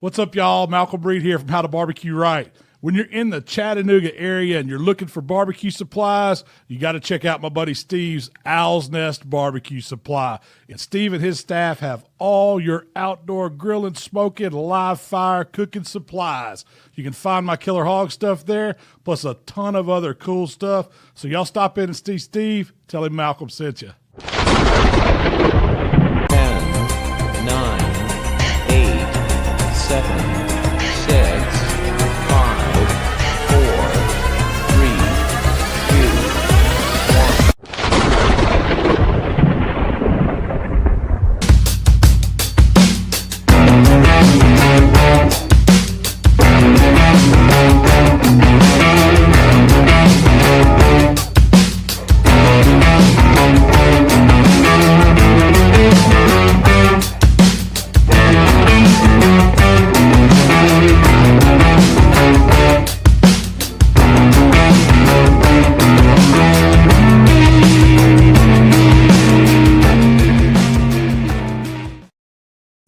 What's up, y'all? Malcolm Breed here from How to Barbecue Right. When you're in the Chattanooga area and you're looking for barbecue supplies, you got to check out my buddy Steve's Owl's Nest Barbecue Supply. And Steve and his staff have all your outdoor grilling, smoking, live fire cooking supplies. You can find my Killer Hog stuff there, plus a ton of other cool stuff. So y'all stop in and see Steve. Tell him Malcolm sent you. 10, 9, 8, 7, 6, 5, 4, 3, 2, 1.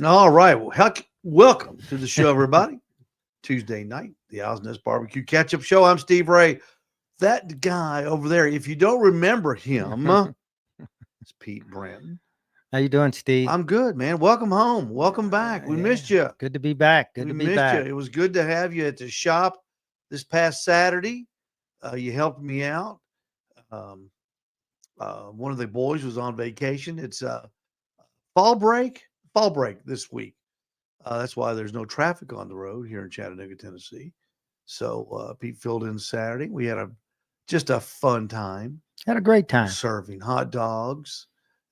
All right. Well, welcome to the show, everybody. Tuesday night, the Owl's Nest Barbecue Catch-Up Show. I'm Steve Ray. That guy over there, if you don't remember him, it's Pete Brenton. How you doing, Steve? I'm good, man. Welcome home. Welcome back. We missed you. Good to be back. Good We to be missed back. you. It was good to have you at the shop this past Saturday. You helped me out. One of the boys was on vacation. It's fall break this week. That's why there's no traffic on the road here in Chattanooga, Tennessee. So Pete filled in Saturday. We had just a fun time. Had a great time. Serving hot dogs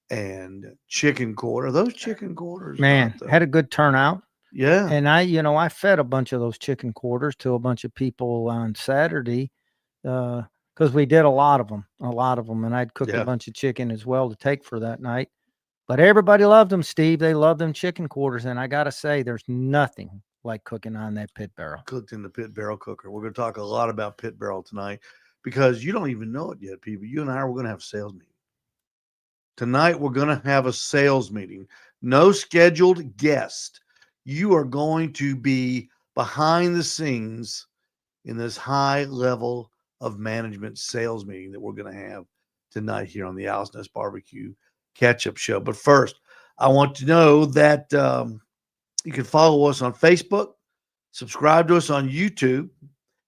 and chicken quarter. Those chicken quarters, Man, had a good turnout. yeah. And I fed a bunch of those chicken quarters to a bunch of people on Saturday because we did a lot of them. And I'd cooked Yeah. a bunch of chicken as well to take for that night. But everybody loved them, Steve. They loved them chicken quarters. And I got to say, there's nothing like cooking on that pit barrel. Cooked in the pit barrel cooker. We're going to talk a lot about pit barrel tonight because you don't even know it yet, people. You and I are going to have a sales meeting. Tonight, we're going to have a sales meeting. No scheduled guest. You are going to be behind the scenes in this high level of management sales meeting that we're going to have tonight here on the Owl's Nest Barbecue Catch-Up Show. But first, I want to know that you can follow us on Facebook, subscribe to us on YouTube,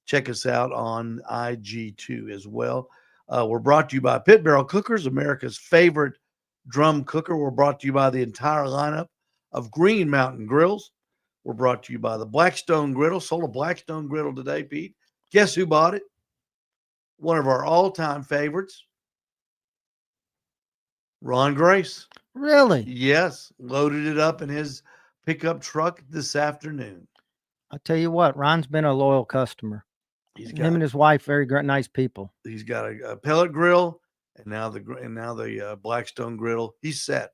check us out on IG2 as well. We're brought to you by Pit Barrel Cookers, America's favorite drum cooker. We're brought to you by the entire lineup of Green Mountain Grills. We're brought to you by the Blackstone Griddle. Sold a Blackstone Griddle today, Pete. Guess who bought it? One of our all-time favorites, Ron Grace. Really? Yes, loaded it up in his pickup truck this afternoon. I'll tell you what, Ron's been a loyal customer. He's Him got and his wife, very nice people. he's got a pellet grill and now the Blackstone griddle. He's set.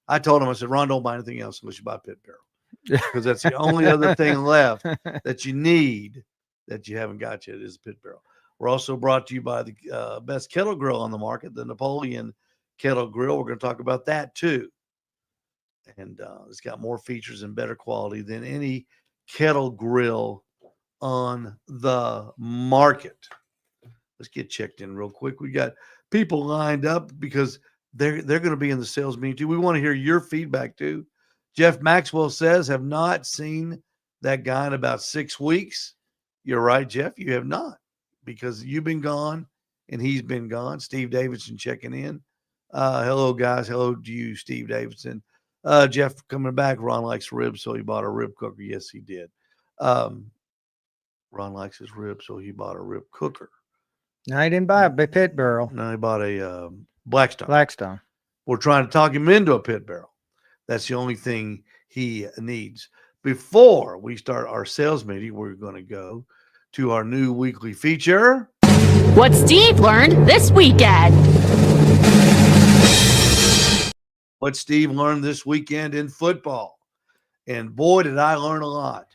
I told him, I said, Ron, don't buy anything else unless you buy pit barrel because that's the only other thing left that you need that you haven't got yet is pit barrel. We're also brought to you by the best kettle grill on the market, the Napoleon Kettle Grill. We're going to talk about that too. And it's got more features and better quality than any kettle grill on the market. Let's get checked in real quick. We got people lined up because they're going to be in the sales meeting too. We want to hear your feedback too. Jeff Maxwell says, have not seen that guy in about 6 weeks. You're right, Jeff. You have not because you've been gone and he's been gone. Steve Davidson checking in. Hello, guys. Hello to you, Steve Davidson. Jeff coming back. Ron likes ribs, so he bought a rib cooker. Yes, he did. Ron likes his ribs, so he bought a rib cooker. No, I didn't buy a pit barrel. No, he bought a Blackstone. Blackstone. We're trying to talk him into a pit barrel. That's the only thing he needs. Before we start our sales meeting, we're going to go to our new weekly feature. What Steve learned this weekend. What Steve learned this weekend in football. And boy, did I learn a lot.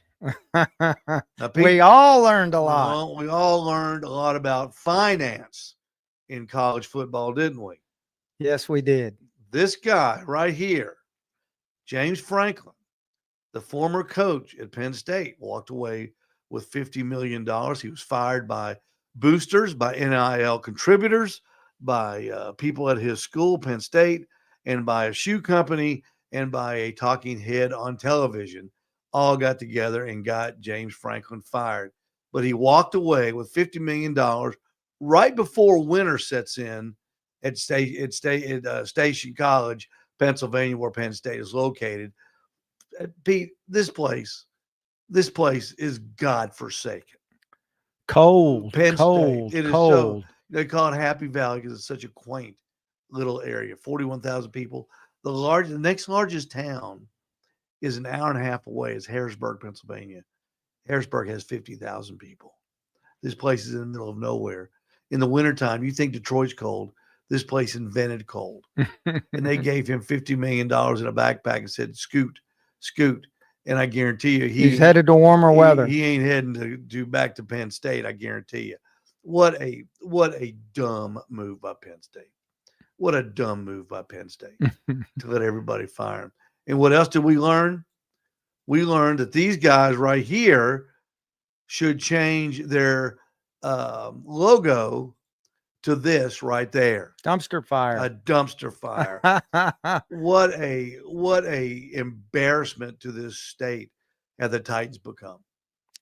Now, Pete, We all learned a lot. well, we all learned a lot about finance in college football, didn't we? Yes, we did. This guy right here, James Franklin, the former coach at Penn State, walked away with $50 million. He was fired by boosters, by NIL contributors, by people at his school, Penn State, and by a shoe company and by a talking head on television. All got together and got James Franklin fired. But he walked away with $50 million right before winter sets in at Station College, Pennsylvania, where Penn State is located. Pete, this place is godforsaken. Cold, Penn cold, State. It is cold. so, they call it Happy Valley because it's such a quaint little area. 41,000 people. The next largest town is an hour and a half away. Is Harrisburg, Pennsylvania. Harrisburg has 50,000 people. This place is in the middle of nowhere. In the wintertime, you think Detroit's cold. This place invented cold. And they gave him $50 million in a backpack and said, scoot. And I guarantee you, He's headed to warmer weather. He ain't heading to back to Penn State. I guarantee you. What a dumb move by Penn State. What a dumb move by Penn State to let everybody fire him. And what else did we learn? We learned that these guys right here should change their logo to this right there. Dumpster fire. A dumpster fire. What a embarrassment to this state have the Titans become.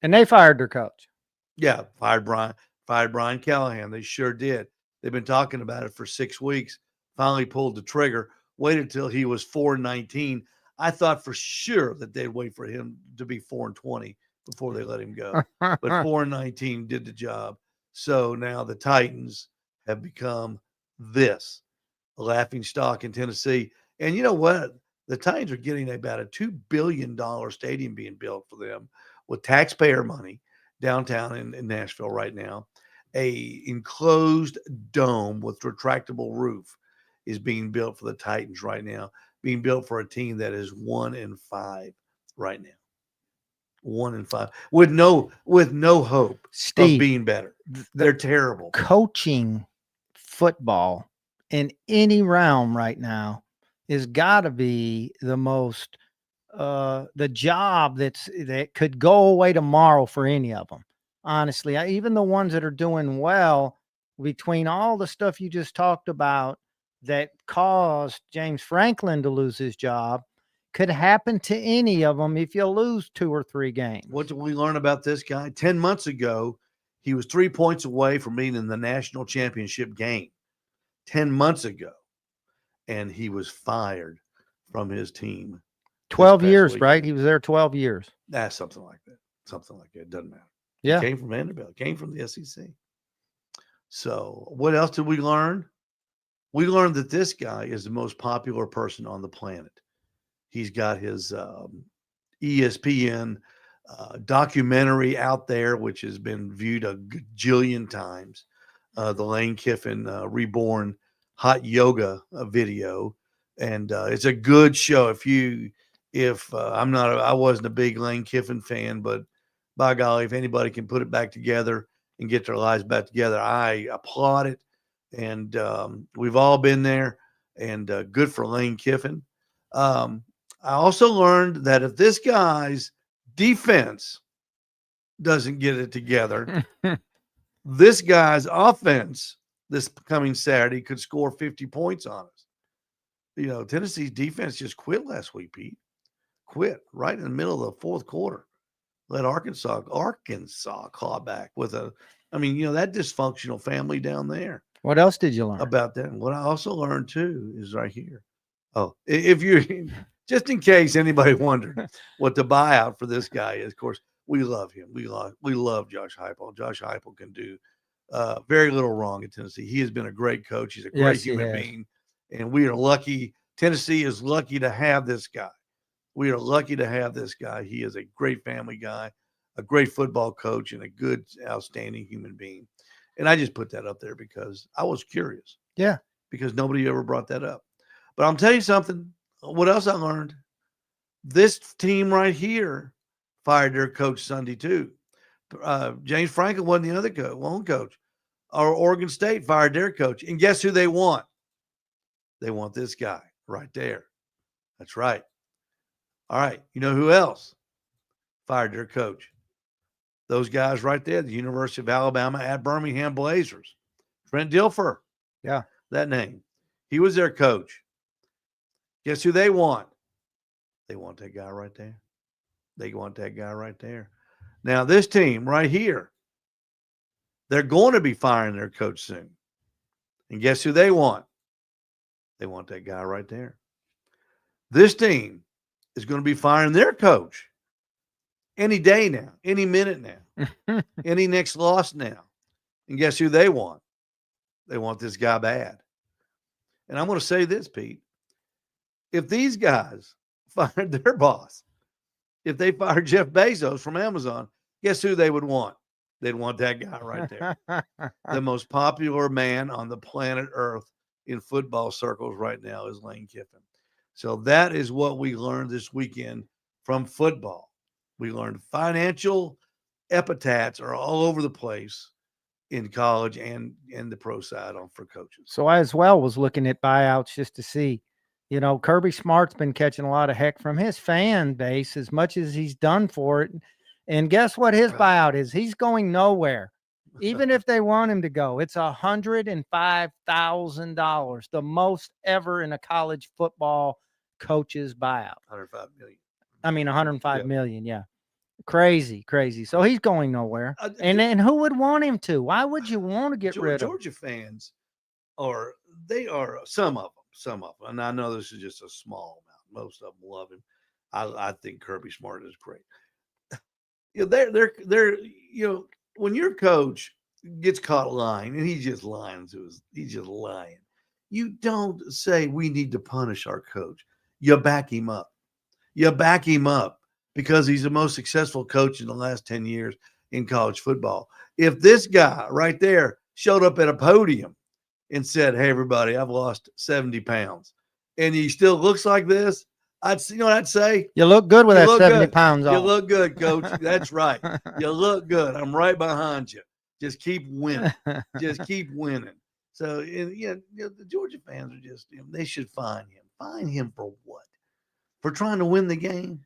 And they fired their coach. Yeah, fired Brian Callahan. They sure did. They've been talking about it for 6 weeks. Finally pulled the trigger. Waited till he was 4-19. I thought for sure that they'd wait for him to be 4-20 before they let him go. But 4-19 did the job. So now the Titans have become this, a laughing stock in Tennessee. And you know what? The Titans are getting about a $2 billion stadium being built for them with taxpayer money downtown in Nashville right now. A enclosed dome with retractable roof is being built for the Titans right now, being built for a team that is 1-5 right now. 1-5 with no hope Steve, of being better. They're terrible. Coaching football in any realm right now is got to be the most the job that could go away tomorrow for any of them. Honestly, even the ones that are doing well, between all the stuff you just talked about that caused James Franklin to lose his job, could happen to any of them if you lose 2 or 3 games. What did we learn about this guy? 10 months ago, he was 3 points away from being in the national championship game. 10 months ago. And he was fired from his team. 12 years, right? He was there 12 years. That's something like that. Something like that. It doesn't matter. Yeah. He came from Vanderbilt. Came from the SEC. So what else did we learn? We learned that this guy is the most popular person on the planet. He's got his ESPN documentary out there, which has been viewed a gajillion times. The Lane Kiffin Reborn hot yoga video. And it's a good show. I wasn't a big Lane Kiffin fan, but by golly, if anybody can put it back together and get their lives back together, I applaud it. And we've all been there, and good for Lane Kiffin. I also learned that if this guy's defense doesn't get it together, this guy's offense this coming Saturday could score 50 points on us. You know, Tennessee's defense just quit last week, Pete. Quit right in the middle of the fourth quarter. Let Arkansas claw back with that dysfunctional family down there. What else did you learn about that? And what I also learned too is right here. Oh, if you just in case anybody wondered what the buyout for this guy is, of course, we love him. We love Josh Heupel. Josh Heupel can do very little wrong in Tennessee. He has been a great coach. He's a great human being, and we are lucky. Tennessee is lucky to have this guy. We are lucky to have this guy. He is a great family guy, a great football coach, and a good, outstanding human being. And I just put that up there because I was curious. Yeah. Because nobody ever brought that up. But I'll tell you something. What else I learned? This team right here fired their coach Sunday too. James Franklin wasn't the other one coach. Our Oregon State fired their coach. And guess who they want? They want this guy right there. That's right. All right. You know who else fired their coach? Those guys right there, the University of Alabama at Birmingham Blazers. Trent Dilfer. Yeah. That name. He was their coach. Guess who they want? They want that guy right there. They want that guy right there. Now, this team right here, they're going to be firing their coach soon. And guess who they want? They want that guy right there. This team is going to be firing their coach any day now, any minute now, any next loss now. And guess who they want? They want this guy bad. And I'm going to say this, Pete. If these guys fired their boss, if they fired Jeff Bezos from Amazon, guess who they would want? They'd want that guy right there. The most popular man on the planet Earth in football circles right now is Lane Kiffin. So that is what we learned this weekend from football. We learned financial epithets are all over the place in college and the pro side for coaches. So I as well was looking at buyouts just to see, you know, Kirby Smart's been catching a lot of heck from his fan base as much as he's done for it. And guess what his buyout is? He's going nowhere. Even if they want him to go, it's $105,000, the most ever in a college football coach's buyout. 105 million. I mean, 105 Yeah. million. Yeah. Crazy. So he's going nowhere. And then who would want him to? Why would you want to get rid of him? Georgia fans are some of them, and I know this is just a small amount. Most of them love him. I think Kirby Smart is great. You know, they're you know, when your coach gets caught lying and he's just lying, you don't say we need to punish our coach. You back him up. Because he's the most successful coach in the last 10 years in college football. If this guy right there showed up at a podium and said, "Hey, everybody, I've lost 70 pounds," and he still looks like this, you know what I'd say? You look good with You that look 70 good. pounds You off. look good, coach. That's right. You look good. I'm right behind you. Just keep winning. So, and, the Georgia fans are just, they should fine him. Fine him for what? For trying to win the game?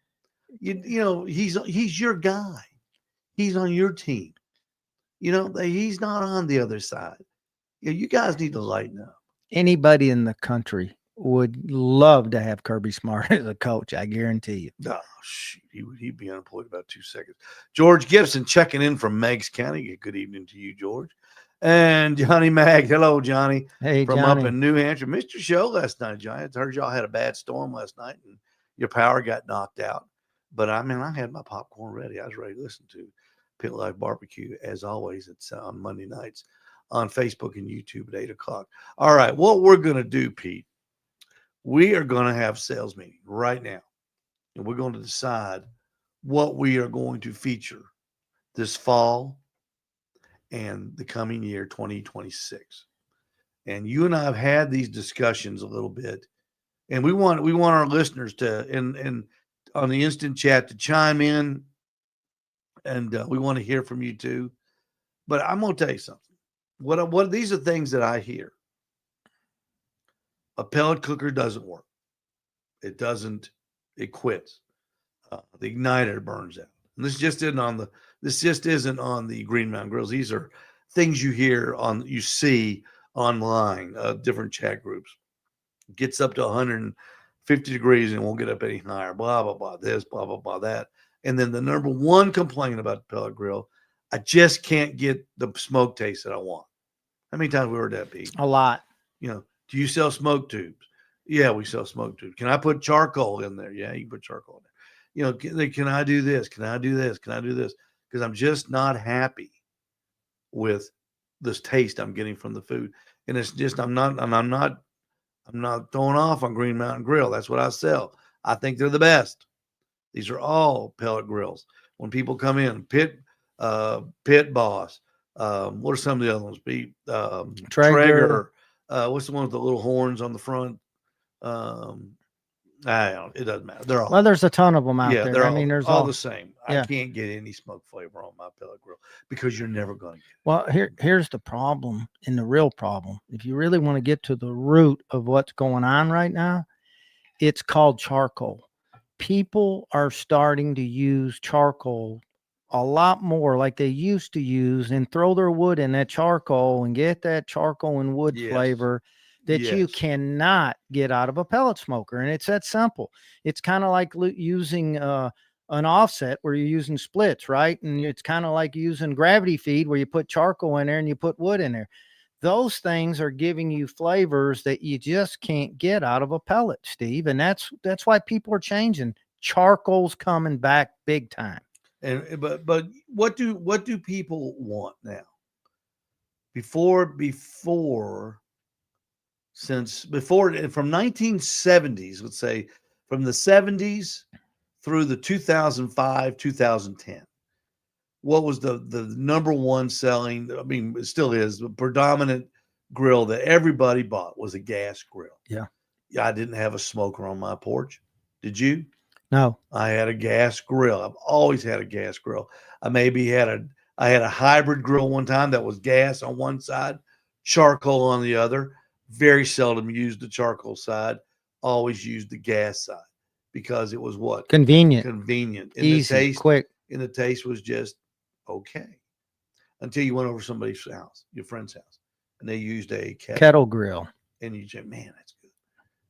You know, he's your guy. He's on your team. You know, he's not on the other side. You guys need to lighten up. Anybody in the country would love to have Kirby Smart as a coach. I guarantee you. Oh, shoot. He'd be unemployed about 2 seconds. George Gibson checking in from Meigs County. Good evening to you, George. And Johnny Mag. Hello, Johnny. Hey, From Johnny. up in New Hampshire. Missed your show last night, Johnny. I heard y'all had a bad storm last night and your power got knocked out. But I mean, I had my popcorn ready. I was ready to listen to Pit Life Barbecue. As always, it's on Monday nights on Facebook and YouTube at 8 o'clock. All right. What we're going to do, Pete, we are going to have sales meeting right now. And we're going to decide what we are going to feature this fall and the coming year, 2026. And you and I have had these discussions a little bit. And we want our listeners to, and on the instant chat, to chime in. And we want to hear from you too. But I'm going to tell you something. What these are things that I hear. A pellet cooker doesn't work. It quits. The igniter burns out. And this just isn't on the Green Mountain Grills. These are things you see online, different chat groups. Gets up to 150 degrees and won't get up any higher. Blah, blah, blah, this, blah, blah, blah, that. And then the number one complaint about the pellet grill, I just can't get the smoke taste that I want. How many times have we heard that, Pete? A lot. You know, do you sell smoke tubes? Yeah, we sell smoke tubes. Can I put charcoal in there? Yeah, you can put charcoal in there. You know, can I do this? Can I do this? Can I do this? Because I'm just not happy with this taste I'm getting from the food. And it's just, I'm not throwing off on Green Mountain Grill. That's what I sell. I think they're the best. These are all pellet grills. When people come in, Pit Boss. What are some of the other ones? Traeger. What's the one with the little horns on the front? It doesn't matter. They're all. Well, there's a ton of them out there. They're I mean, there's all the same. Yeah. I can't get any smoke flavor on my pellet grill because you're never going to get it. Well, here's the problem, and the real problem. If you really want to get to the root of what's going on right now, it's called charcoal. people are starting to use charcoal a lot more like they used to use and throw their wood in that charcoal and get that charcoal and wood Yes. flavor that you Yes. cannot get out of a pellet smoker. And it's that simple. It's kind of like using an offset where you're using splits, right? And it's kind of like using gravity feed where you put charcoal in there and you put wood in there. Those things are giving you flavors that you just can't get out of a pellet, Steve. And that's why people are changing. Charcoal's coming back big time. And but what do people want now? Before from 1970s, let's say from the 70s through the 2005 2010, what was the number one selling, I mean it still is, the predominant grill that everybody bought was a gas grill. Yeah. I didn't have a smoker on my porch. Did you? No. I had a gas grill. I've always had a gas grill. I had a hybrid grill one time that was gas on one side, charcoal on the other. Very seldom used the charcoal side. Always used the gas side because it was what? Convenient, Convenient. And easy, the taste, quick. and the taste was just okay. Until you went over somebody's house, your friend's house, and they used a Kettle grill. and you say, man, that's good.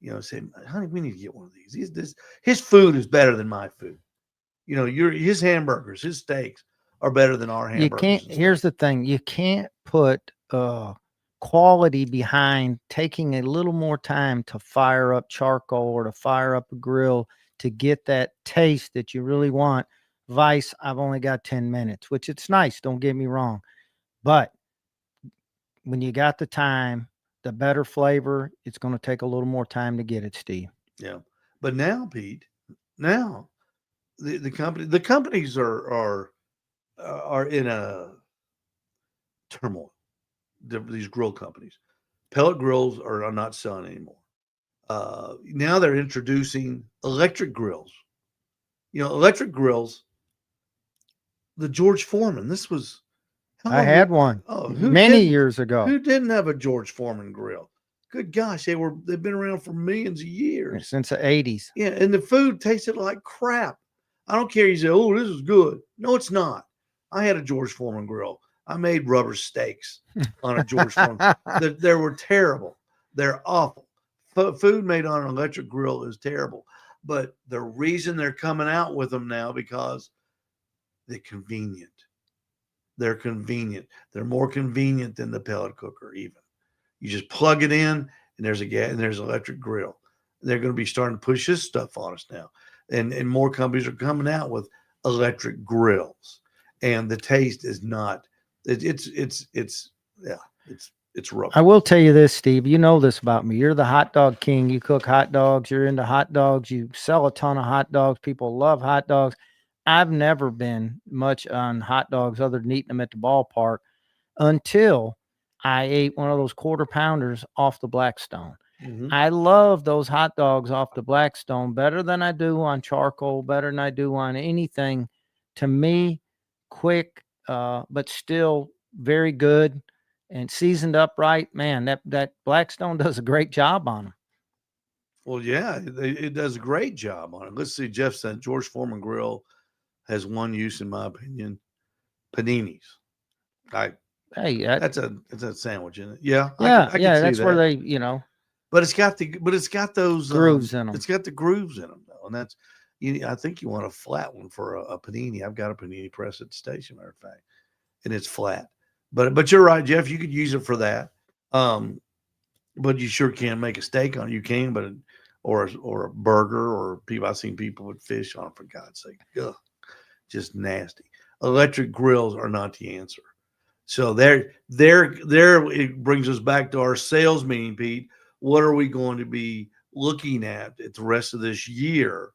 You know, say, honey, we need to get one of these. His food is better than my food. You know, his hamburgers, his steaks are better than our hamburgers. You can't. Here's the thing: you can't put quality behind taking a little more time to fire up charcoal or to fire up a grill to get that taste that you really want. Vice, I've only got 10 minutes, which it's nice. Don't get me wrong, but when you got the time, the better flavor, it's going to take a little more time to get it, Steve. Yeah, but now, Pete, now the companies are in a turmoil. These grill companies, pellet grills are not selling anymore. Now they're introducing electric grills. You know, electric grills. The George Foreman. This was. I had one many years ago. Who didn't have a George Foreman grill? Good gosh, they've been around for millions of years. Since the 80s. Yeah, and the food tasted like crap. I don't care. You say, oh, this is good. No, it's not. I had a George Foreman grill. I made rubber steaks on a George Foreman. They were terrible. They're awful. Food made on an electric grill is terrible. But the reason they're coming out with them now because they're convenient. They're convenient. They're more convenient than the pellet cooker even. You just plug it in and there's a gas and there's an electric grill. They're going to be starting to push this stuff on us now. And more companies are coming out with electric grills. And the taste is not it's rough. I will tell you this, Steve. You know this about me. You're the hot dog king. You cook hot dogs. You're into hot dogs. You sell a ton of hot dogs. People love hot dogs. I've never been much on hot dogs other than eating them at the ballpark until I ate one of those quarter pounders off the Blackstone. Mm-hmm. I love those hot dogs off the Blackstone better than I do on charcoal, better than I do on anything. To me, quick, but still very good and seasoned up right. Man, that Blackstone does a great job on them. Well, yeah, it does a great job on it. Let's see, Jeff said George Foreman grill has one use, in my opinion, paninis. That's a sandwich, isn't it? Yeah, yeah, I can yeah. see That's that. where they, you know, but it's got those grooves in them. It's got the grooves in them, though, and that's. I think you want a flat one for a panini. I've got a panini press at the station, matter of fact, and it's flat. But you're right, Jeff. You could use it for that. But you sure can make a steak on it. You can, but or a burger or people. I've seen people put fish on it, for God's sake. Ugh, just nasty. Electric grills are not the answer. So there it brings us back to our sales meeting, Pete. What are we going to be looking at the rest of this year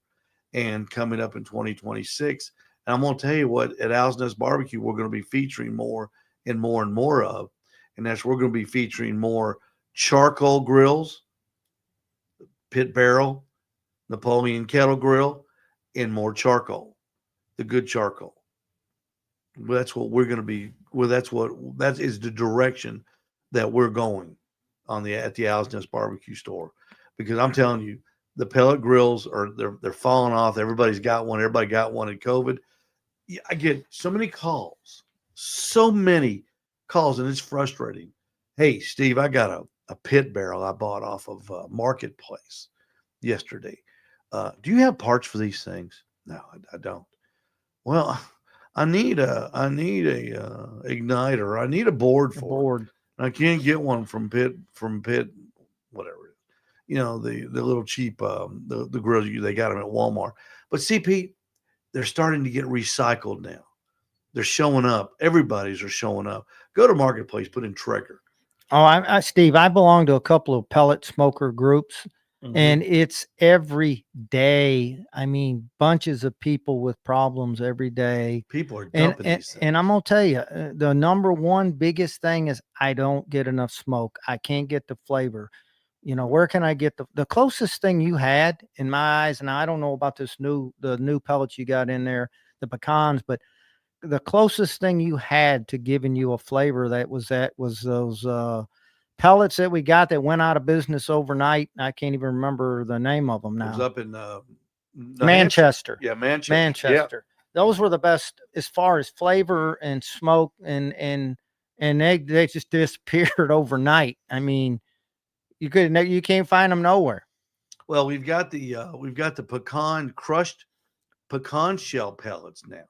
and coming up in 2026? And I'm going to tell you what, at Owl's Nest Barbecue, we're going to be featuring more and more and more of. And that's we're going to be featuring more charcoal grills, pit barrel, Napoleon kettle grill, and more charcoal, the good charcoal. Well, that's what we're going to be. Well, that is the direction that we're going at the Owl's Nest Barbecue store, because I'm telling you, the pellet grills are they're falling off. Everybody's got one. Everybody got one in COVID. Yeah, I get so many calls, and it's frustrating. Hey, Steve, I got a pit barrel I bought off of Marketplace yesterday. Do you have parts for these things? No, I don't. Well, I need a igniter. I need a board for it. Board. I can't get one from Pit, whatever it is. You know, the little cheap the grills they got them at Walmart. But see, Pete, they're starting to get recycled now. They're showing up. Everybody's are showing up. Go to Marketplace, put in Traeger. Oh, Steve, I belong to a couple of pellet smoker groups, and it's every day. I mean, bunches of people with problems every day. People are And, dumping and, these things. and I'm going to tell you, the number one biggest thing is I don't get enough smoke. I can't get the flavor. You know, where can I get the closest thing you had in my eyes? And I don't know about the new pellets you got in there, the pecans, but the closest thing you had to giving you a flavor was those pellets that we got that went out of business overnight. I can't even remember the name of them It was now. up in New Hampshire. Manchester. Yeah, Manchester. Manchester. Those were the best as far as flavor and smoke, and they just disappeared overnight. I mean, you can't find them nowhere. Well, we've got the crushed pecan shell pellets now,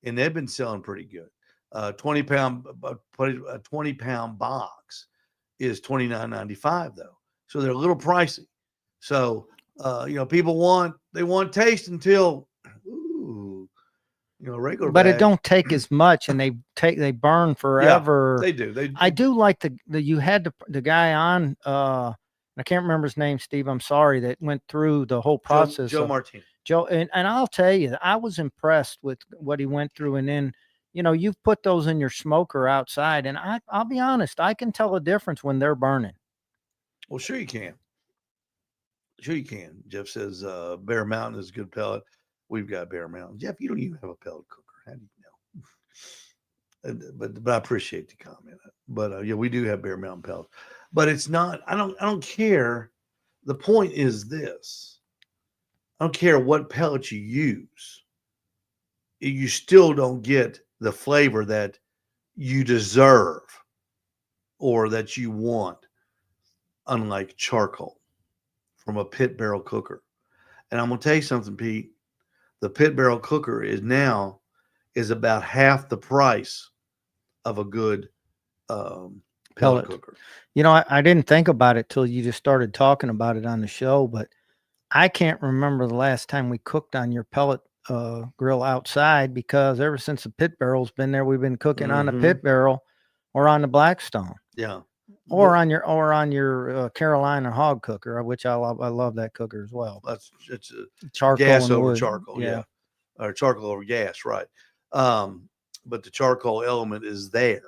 and they've been selling pretty good. 20-pound box is $29.95 though, so they're a little pricey. So people want taste until regular. But bag. it don't take as much, and they burn forever. They do. I do like you had the guy on. I can't remember his name, Steve. I'm sorry, that went through the whole process. Joe Martinez. Joe, and I'll tell you, I was impressed with what he went through. And then, you've put those in your smoker outside, and I'll be honest, I can tell a difference when they're burning. Well, sure you can. Jeff says Bear Mountain is a good pellet. We've got Bear Mountain. Jeff, you don't even have a pellet cooker. How do you know? But I appreciate the comment. But we do have Bear Mountain pellets. But it's not. I don't care. The point is this: I don't care what pellets you use. You still don't get the flavor that you deserve or that you want, unlike charcoal from a pit barrel cooker. And I'm going to tell you something, Pete. The pit barrel cooker is about half the price of a good pellet cooker. I didn't think about it till you just started talking about it on the show, but I can't remember the last time we cooked on your pellet grill outside, because ever since the pit barrel's been there, we've been cooking on the pit barrel or on the Blackstone. Yeah. Or on your Carolina hog cooker, which I love that cooker as well. It's a Charcoal gas and over wood. charcoal, yeah, or charcoal over gas, right? But the charcoal element is there,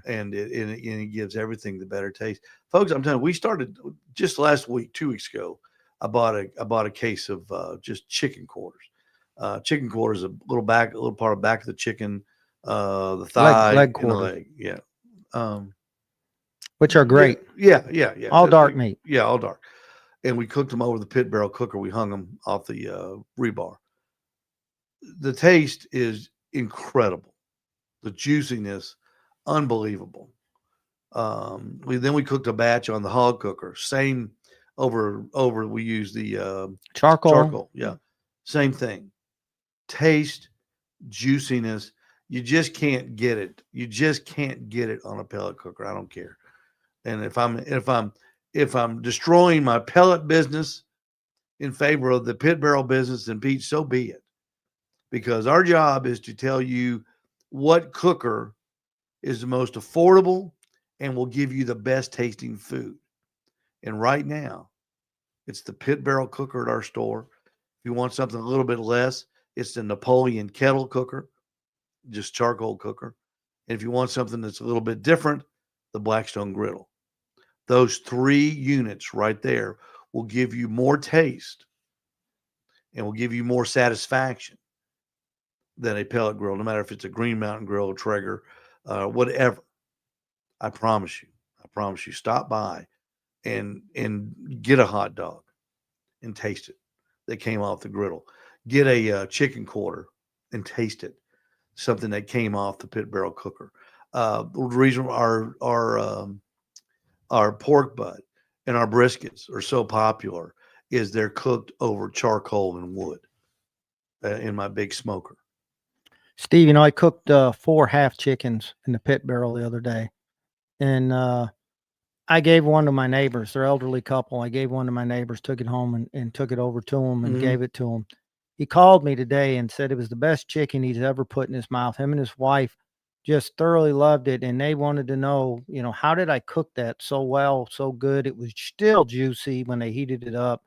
and it gives everything the better taste, folks. I'm telling you, we started just last week, 2 weeks ago. I bought a case of just chicken quarters. Chicken quarters, a little part of back of the chicken, the thigh, leg and quarter. the leg, yeah. Which are great. Yeah. All dark meat. Yeah, all dark. And we cooked them over the pit barrel cooker. We hung them off the rebar. The taste is incredible. The juiciness, unbelievable. We cooked a batch on the hog cooker. Same over. We used the charcoal. Yeah, same thing. Taste, juiciness. You just can't get it. You just can't get it on a pellet cooker. I don't care. And if I'm destroying my pellet business in favor of the pit barrel business, then Pete, so be it. Because our job is to tell you what cooker is the most affordable and will give you the best tasting food. And right now, it's the pit barrel cooker at our store. If you want something a little bit less, it's the Napoleon kettle cooker, just charcoal cooker. And if you want something that's a little bit different, the Blackstone griddle. Those 3 units right there will give you more taste and will give you more satisfaction than a pellet grill, no matter if it's a Green Mountain grill or Traeger, whatever. I promise you, stop by and get a hot dog and taste it that came off the griddle. Get a chicken quarter and taste it, something that came off the pit barrel cooker. The reason our pork butt and our briskets are so popular is they're cooked over charcoal and wood in my big smoker. Steve, you know, I cooked 4 half chickens in the pit barrel the other day, and I gave one to my neighbors. They're elderly couple. I gave one to my neighbors, took it home and took it over to him and Mhm. gave it to him. He called me today and said it was the best chicken he's ever put in his mouth. Him and his wife just thoroughly loved it, and they wanted to know, you know, how did I cook that so well, so good? It was still juicy when they heated it up,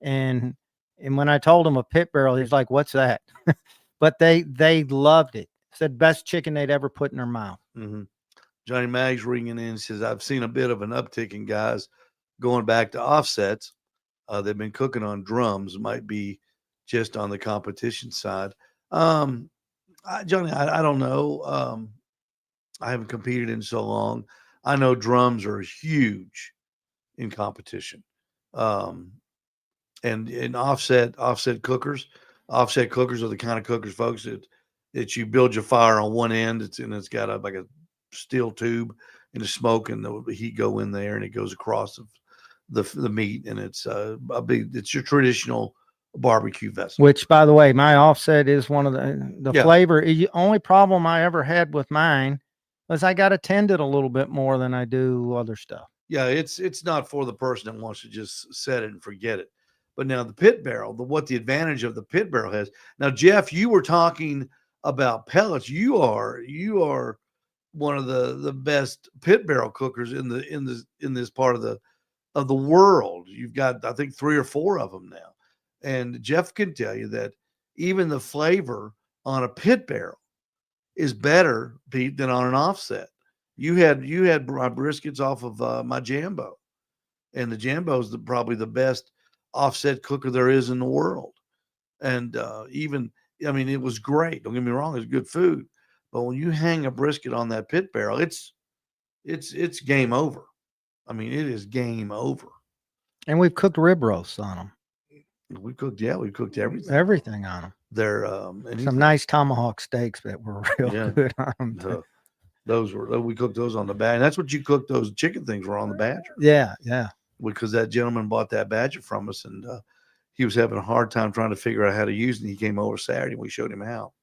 and when I told him a pit barrel, he's like, "What's that?" But they loved it. Said best chicken they'd ever put in their mouth. Mm-hmm. Johnny Mag's ringing in, says, I've seen a bit of an uptick in guys going back to offsets. They've been cooking on drums. Might be just on the competition side. Johnny, I don't know. I haven't competed in so long. I know drums are huge in competition. And in offset cookers are the kind of cookers, folks, that you build your fire on one end. It's got like a steel tube and the smoke and the heat go in there and it goes across the meat, and it's it's your traditional barbecue vessel. Which, by the way, my offset is one of the Yeah. flavor. Only problem I ever had with mine was I got to tend it a little bit more than I do other stuff. Yeah, it's not for the person that wants to just set it and forget it. But now the pit barrel, what the advantage of the pit barrel has. Now, Jeff, you were talking about pellets. You are one of the best pit barrel cookers in this part of the world. You've got, I think, 3 or 4 of them now. And Jeff can tell you that even the flavor on a pit barrel is better, Pete, than on an offset. You had my briskets off of my Jambo, and the Jambo is probably the best offset cooker there is in the world. And it was great. Don't get me wrong, it's good food. But when you hang a brisket on that pit barrel, it's game over. I mean, it is game over. And we've cooked rib roasts on them. We cooked everything. Everything on them. They're Some nice tomahawk steaks that were real Yeah. good on them. We cooked those on the Badger. That's what you cooked. Those chicken things were on the Badger. Yeah. Because that gentleman bought that Badger from us, and he was having a hard time trying to figure out how to use it. And he came over Saturday, and we showed him how.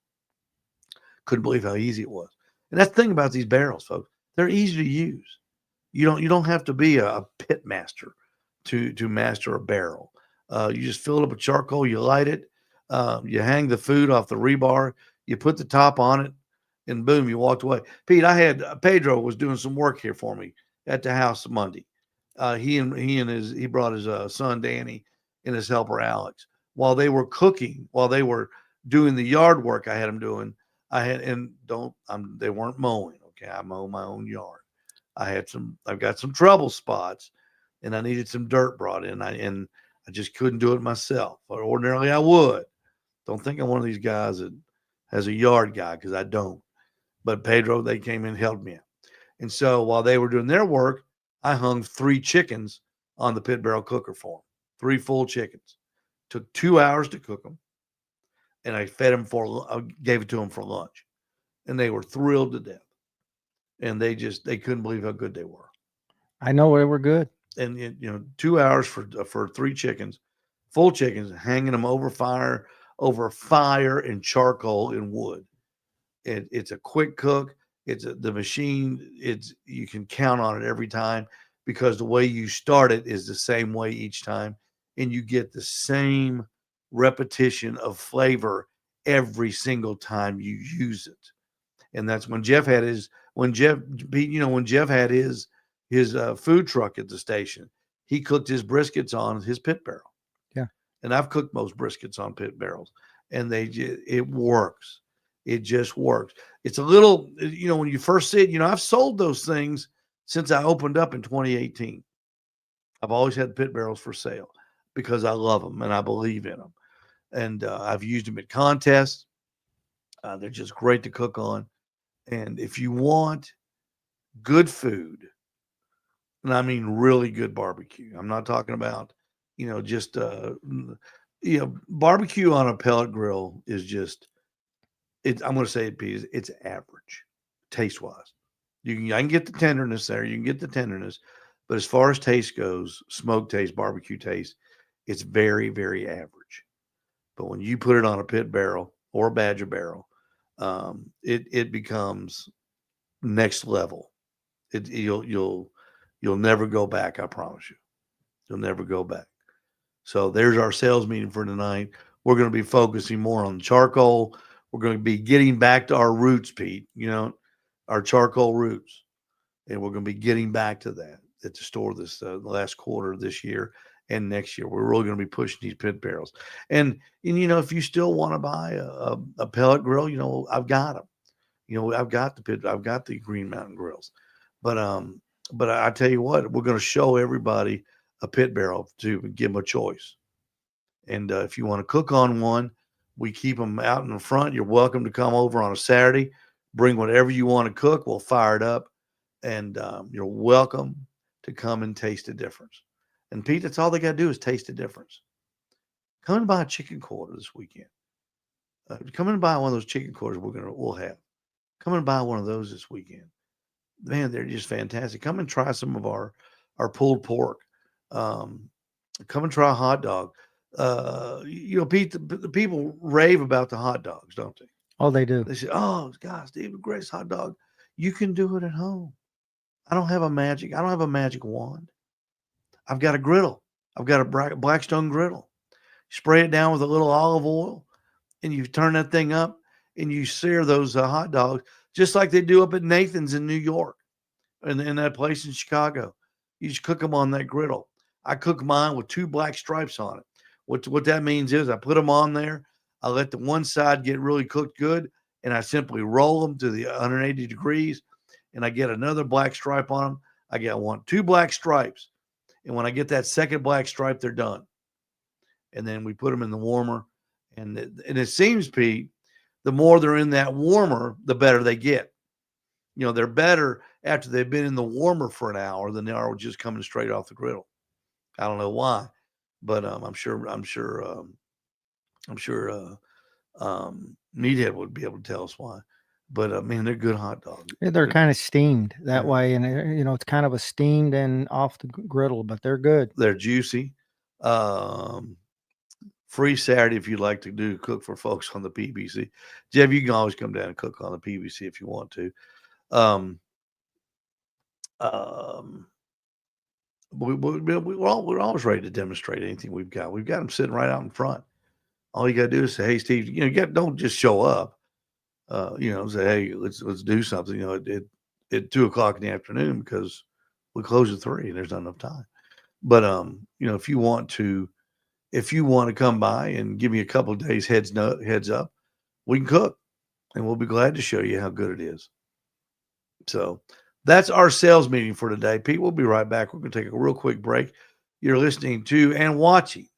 Couldn't believe how easy it was. And that's the thing about these barrels, folks. They're easy to use. You don't have to be a pit master to master a barrel. You just fill it up with charcoal. You light it. You hang the food off the rebar. You put the top on it, and boom, you walked away. Pete, I had Pedro was doing some work here for me at the house Monday. He brought his son Danny and his helper Alex. While they were cooking, while they were doing the yard work I had them doing, they weren't mowing. Okay, I mow my own yard. I've got some trouble spots, and I needed some dirt brought in. I just couldn't do it myself. Or ordinarily I would. Don't think I'm one of these guys that has a yard guy, because I don't. But Pedro, they came in and helped me out. And so while they were doing their work, I hung 3 chickens on the pit barrel cooker for them. 3 full chickens. Took 2 hours to cook them. And I gave it to them for lunch. And they were thrilled to death. And they couldn't believe how good they were. I know they were good. And 2 hours for 3 chickens, full chickens, hanging them over fire and charcoal and wood. It's a quick cook. The machine. You can count on it every time, because the way you start it is the same way each time, and you get the same repetition of flavor every single time you use it. And that's when Jeff had his food truck at the station. He cooked his briskets on his pit barrel. Yeah. And I've cooked most briskets on pit barrels, and it works. It just works. It's a little, when you first see it, I've sold those things since I opened up in 2018. I've always had pit barrels for sale because I love them and I believe in them. And I've used them at contests. They're just great to cook on. And if you want good food, and I mean really good barbecue, I'm not talking about, just barbecue on a pellet grill is just I'm going to say it, Pete, it's average taste wise. I can get the tenderness there. You can get the tenderness, but as far as taste goes, smoke taste, barbecue taste, it's very, very average. But when you put it on a pit barrel or a Badger barrel, it becomes next level. You'll never go back. I promise you, you'll never go back. So there's our sales meeting for tonight. We're going to be focusing more on charcoal. We're going to be getting back to our roots, Pete, our charcoal roots. And we're going to be getting back to that at the store this the last quarter of this year and next year. We're really going to be pushing these pit barrels. And if you still want to buy a pellet grill, I've got them. I've got the Green Mountain grills. But I tell you what, we're going to show everybody a pit barrel to give them a choice. And if you want to cook on one, we keep them out in the front. You're welcome to come over on a Saturday, bring whatever you want to cook. We'll fire it up, and you're welcome to come and taste the difference. And Pete, that's all they got to do is taste the difference. Come and buy a chicken quarter this weekend. Come and buy one of those chicken quarters we'll have. Come and buy one of those this weekend. Man, they're just fantastic. Come and try some of our pulled pork. Come and try a hot dog. Pete, the people rave about the hot dogs, don't they? Oh, they do. They say, "Oh, God, Steve, the greatest hot dog." You can do it at home. I don't have a magic wand. I've got a griddle. I've got a Blackstone griddle. Spray it down with a little olive oil, and you turn that thing up, and you sear those hot dogs just like they do up at Nathan's in New York, and in that place in Chicago. You just cook them on that griddle. I cook mine with 2 black stripes on it. What that means is I put them on there. I let the one side get really cooked good, and I simply roll them to the 180 degrees, and I get another black stripe on them. I get 2 black stripes, and when I get that second black stripe, they're done. And then we put them in the warmer, and it seems, Pete, the more they're in that warmer, the better they get. They're better after they've been in the warmer for an hour than they are just coming straight off the griddle. I don't know why, but I'm sure Meathead would be able to tell us why. But man, they're good hot dogs. They're kind of steamed that way, and it's kind of a steamed and off the griddle, but they're good. They're juicy. Free Saturday if you'd like to cook for folks on the PBC. Jeff, you can always come down and cook on the PBC if you want to. We're always ready to demonstrate anything we've got. We've got them sitting right out in front. All you got to do is say, "Hey, Steve, don't just show up. Say, hey, let's do something. At 2:00 in the afternoon because we close at 3 and there's not enough time. But if you want to come by and give me a couple of days heads up, we can cook, and we'll be glad to show you how good it is. So that's our sales meeting for today. Pete, we'll be right back. We're going to take a real quick break. You're listening to and watching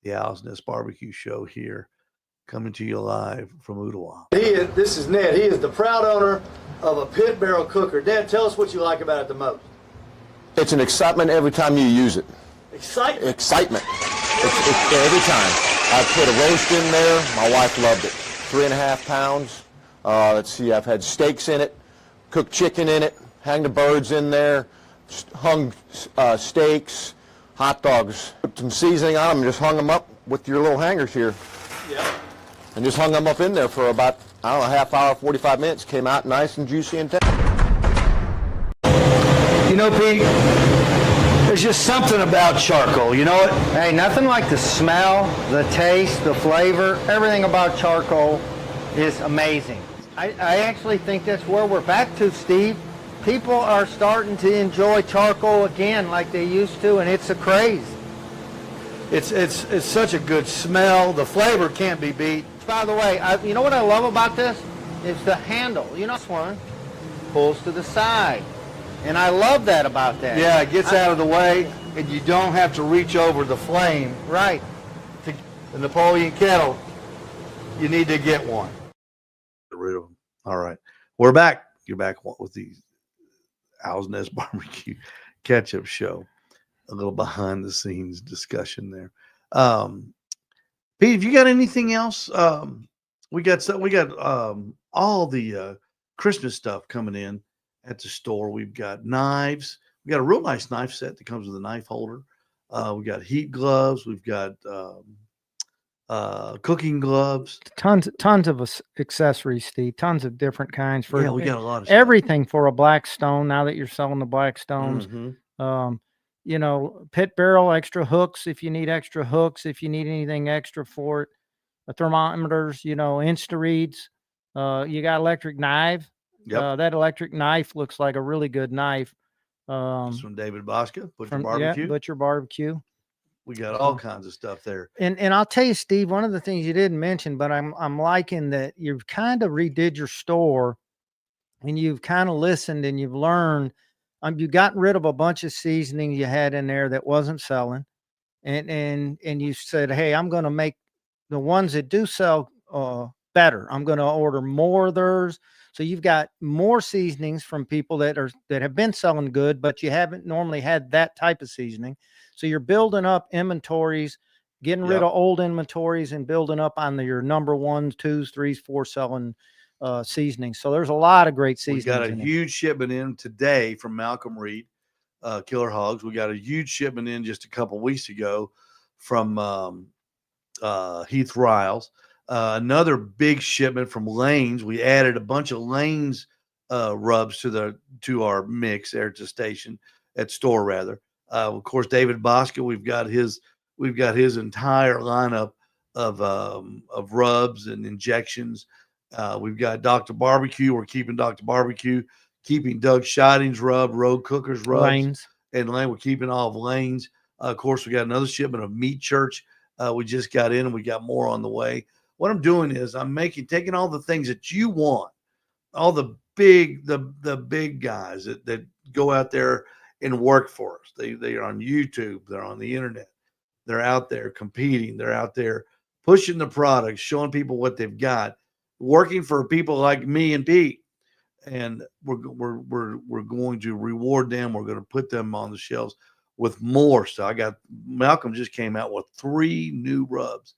the Owl's Nest Barbecue Show here, coming to you live from Ooltewah. This is Ned. He is the proud owner of a pit barrel cooker. Dad, tell us what you like about it the most. It's an excitement every time you use it. Excitement? Excitement. It's every time. I put a roast in there. My wife loved it. 3.5 pounds. Let's see, I've had steaks in it, cooked chicken in it, hang the birds in there, hung steaks, hot dogs. Put some seasoning on them and just hung them up with your little hangers here. Yeah. And just hung them up in there for about, a half hour, 45 minutes. Came out nice and juicy and tender. Pete, there's just something about charcoal, you know what? Hey, nothing like the smell, the taste, the flavor, everything about charcoal is amazing. I actually think that's where we're back to, Steve. People are starting to enjoy charcoal again like they used to, and it's a craze. It's such a good smell. The flavor can't be beat. By the way, you know what I love about this? Is the handle. This one pulls to the side. And I love that about that. Yeah, it gets out of the way, and you don't have to reach over the flame. Right. The Napoleon kettle, you need to get one. Get rid of them. All right. We're back. You're back with the Owl's Nest Barbecue Catch-Up Show. a little behind the scenes discussion there. Pete, have you got anything else? We got all the Christmas stuff coming in at the store. We've got knives. We got a real nice knife set that comes with a knife holder. We got heat gloves. We've got cooking gloves. Tons of accessories, Steve. Tons of different kinds for Yeah, we got a lot of stuff. everything for a Blackstone. Now that you're selling the Blackstones, Mhm. you know, pit barrel, extra hooks if you need extra hooks, if you need anything extra for it, thermometers, you know, Insta-reads. You got electric knife. Yep. That electric knife looks like a really good knife. It's from David Bosca, Butcher From Barbecue. Butcher Barbecue. We got all kinds of stuff there. And I'll tell you, Steve, one of the things you didn't mention, but I'm liking that you've kind of redid your store and you've kind of listened and you've learned. You got rid of a bunch of seasoning you had in there that wasn't selling. And you said, hey, I'm going to make the ones that do sell better. I'm going to order more of theirs. So you've got more seasonings from people that have been selling good, but you haven't normally had that type of seasoning. So you're building up inventories, getting rid Yep. of old inventories and building up on your number 1s, 2s, 3s, 4 selling seasonings. So there's a lot of great We seasonings. got a in it. huge shipment in today from Malcolm Reed, Killer Hogs. We got a huge shipment in just a couple weeks ago from Heath Riles. Another big shipment from Lanes. We added a bunch of Lanes rubs to our mix there at the station at store rather. Of course, David Bosca. We've got his entire lineup of rubs and injections. We've got Dr. Barbecue. We're keeping Dr. Barbecue, keeping Doug Scheiding's rub, Road Cookers rubs, Lanes. and Lane. We're keeping all of Lanes. Of course, we got another shipment of Meat Church. We just got in, and we got more on the way. What I'm doing is I'm taking all the things that you want, all the big guys that go out there and work for us. They are on YouTube. They're on the internet. They're out there competing. They're out there pushing the products, showing people what they've got, working for people like me and Pete. And we're going to reward them. We're going to put them on the shelves with more stuff. Malcolm just came out with 3 new rubs,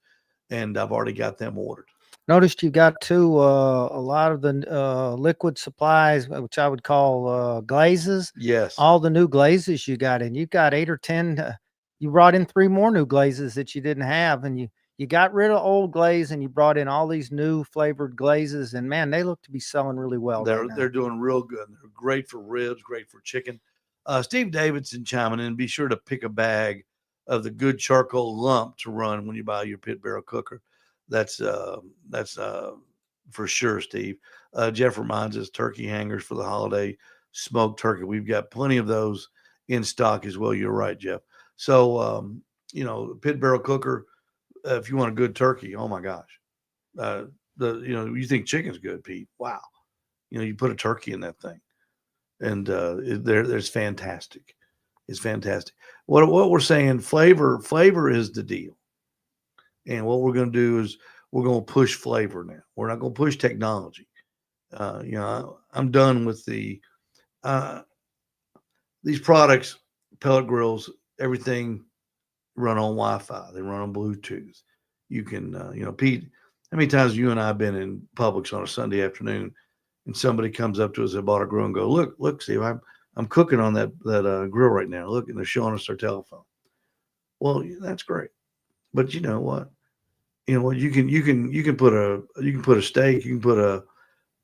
and I've already got them ordered. Noticed you got too a lot of the liquid supplies, which I would call glazes. Yes. All the new glazes you got in. You got 8 or 10. You brought in 3 more new glazes that you didn't have, and you got rid of old glaze and you brought in all these new flavored glazes. And man, they look to be selling really well. They're doing real good. They're great for ribs, great for chicken. Steve Davidson chiming in. Be sure to pick a bag of the good charcoal lump to run when you buy your pit barrel cooker. That's for sure, Steve. Jeff reminds us turkey hangers for the holiday smoked turkey. We've got plenty of those in stock as well. You're right, Jeff. So, pit barrel cooker, if you want a good turkey, oh my gosh. You think chicken's good, Pete. Wow. You put a turkey in that thing and there's fantastic. It's fantastic. What we're saying, flavor is the deal. And what we're going to do is we're going to push flavor now. We're not going to push technology. I'm done with these products, pellet grills, everything run on Wi-Fi. They run on Bluetooth. You can, Pete, how many times you and I have been in Publix on a Sunday afternoon and somebody comes up to us that bought a grill and go, look, Steve, I'm cooking on that grill right now. Look, and they're showing us their telephone. Well, that's great. But you know what? You can put a steak, you can put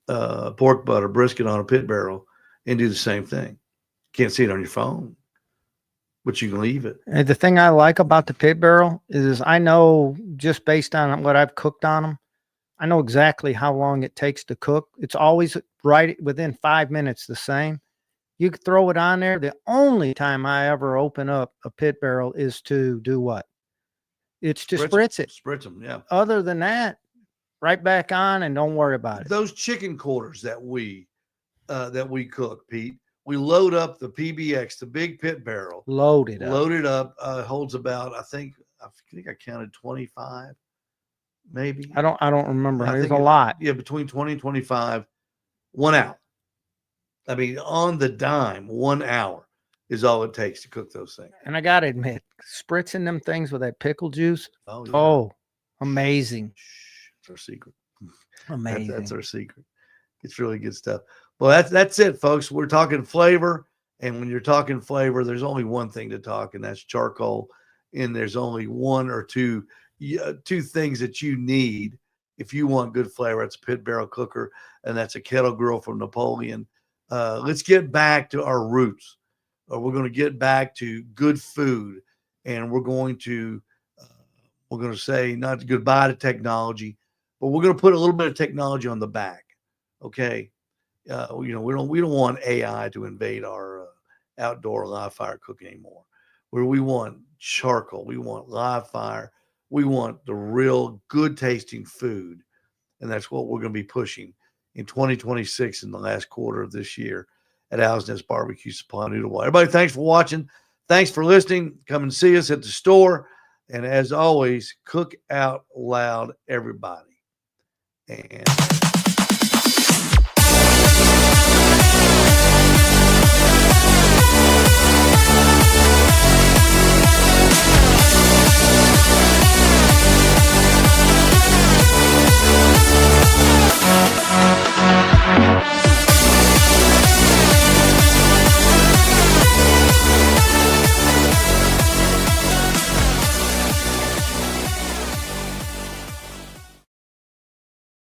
a pork butt or brisket on a pit barrel and do the same thing. Can't see it on your phone, but you can leave it. And the thing I like about the pit barrel is I know just based on what I've cooked on them, I know exactly how long it takes to cook. It's always right within 5 minutes the same. You could throw it on there. The only time I ever open up a pit barrel is to do what? It's to spritz it. Spritz them, yeah. Other than that, right back on and don't worry about it. Those chicken quarters that we cook, Pete, we load up the PBX, the big pit barrel. Load it up. Holds about, I think I counted 25, maybe. I don't remember. I There's think a lot. Yeah, between 20 and 25, 1 hour. I mean, on the dime, 1 hour. is all it takes to cook those things. And I gotta admit, spritzing them things with that pickle juice. Oh, yeah. Oh, amazing. It's our secret. Amazing. That's our secret. It's really good stuff. Well, that's it, folks. We're talking flavor. And when you're talking flavor, there's only one thing to talk, and that's charcoal. And there's only one or two things that you need if you want good flavor. It's a pit barrel cooker, and that's a kettle grill from Napoleon. Let's get back to our roots. We're going to get back to good food, and we're going to say not goodbye to technology, but we're going to put a little bit of technology on the back. Okay. We don't want AI to invade our outdoor live fire cooking anymore. Where we want charcoal, we want live fire, we want the real good tasting food, and that's what we're going to be pushing in 2026 in the last quarter of this year at Owl's Nest Barbecue Supply Noodle Bar. Everybody, thanks for watching. Thanks for listening. Come and see us at the store, and as always, cook out loud, everybody. And